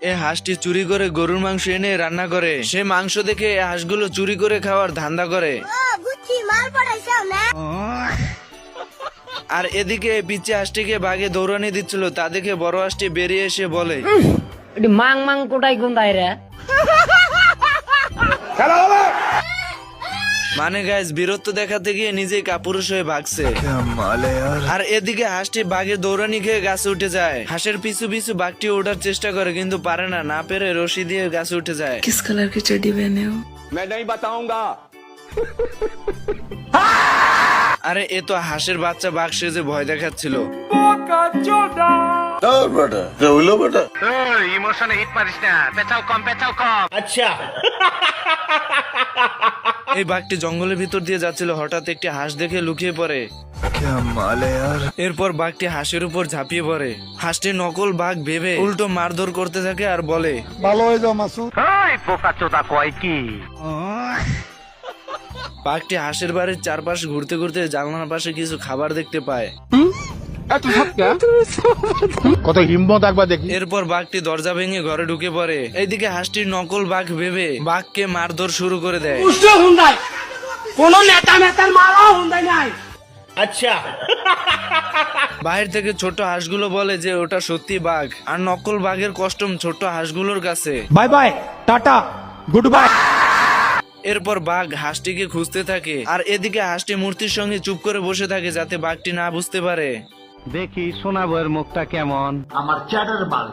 এ হাঁসটি চুরি করে গরুর মাংস এনে রান্না করে। সে মাংস দেখে এ হাঁসগুলো চুরি করে খাওয়ার ধান্দা করে। আর এদিকে পিচ্ছে হাঁসটিকে বাঘে দৌড়ানি দিচ্ছিল, তা দেখে বড় হাঁসটি বেরিয়ে এসে বলে, মাং মাং কোটাই কোনটাই রে। মানে গাইস বীরত্ব দেখাতে গিয়ে নিজেই কাপুরুষ হয়ে ভাগছে। আর এদিকে হাঁসটি বাঘের দৌড়ানি খেয়ে গাছে উঠে যায়। হাঁসের পিছু পিছু বাঘটি ওঠার চেষ্টা করে, কিন্তু পারে না, না পেরে রশি দিয়ে গাছে উঠে যায়। किस कलर की चड्डी पहने हो? मैं नहीं बताऊंगा। আরে এ তো হাঁসের বাচ্চা বাঘ সেজে ভয় দেখাচ্ছিল। ইমোশনে হিট মারিস না, পেছাও কম, পেছাও কম। আচ্ছা, এই বাঘটি জঙ্গলের ভিতর দিয়ে যাচ্ছিল, হঠাৎ একটি হাঁস দেখে লুকিয়ে পড়ে। এরপর বাঘটি হাঁসের উপর ঝাঁপিয়ে পড়ে। হাঁসটি নকল বাঘ ভেবে উল্টো মারধর করতে থাকে আর বলে, ভালো হয়ে যাও মাসুদ। এই পোকা চোদা কয় কি? বাঘটি হাঁসের বাড়ির চারপাশে ঘুরতে ঘুরতে জানলার পাশে কিছু খাবার দেখতে পায়। কত হিম্মত একবার দেখি। এরপর বাঘটি দরজা ভেঙে ঘরে ঢুকে পড়ে। এইদিকে হাঁসটির নকল বাঘ ভেবে বাঘকে মারধর শুরু করে দেয়। কোন নেতা নেতার মারা হুন্দাই নাই। আচ্ছা, বাইরে থেকে ছোট হাঁসগুলো বলে যে ওটা সত্যি বাঘ, আর নকল বাঘের কস্টিউম ছোট হাঁসগুলোর কাছে। Bye bye, tata, good bye. এরপর বাঘ হাঁসটিকে খুঁজতে থাকে, আর এদিকে হাঁসটি মূর্তির সঙ্গে চুপ করে বসে থাকে যাতে বাঘটি না বুঝতে পারে। দেখি সোনা বউয়ের মুখটা কেমন। আমার চ্যাটার বাল।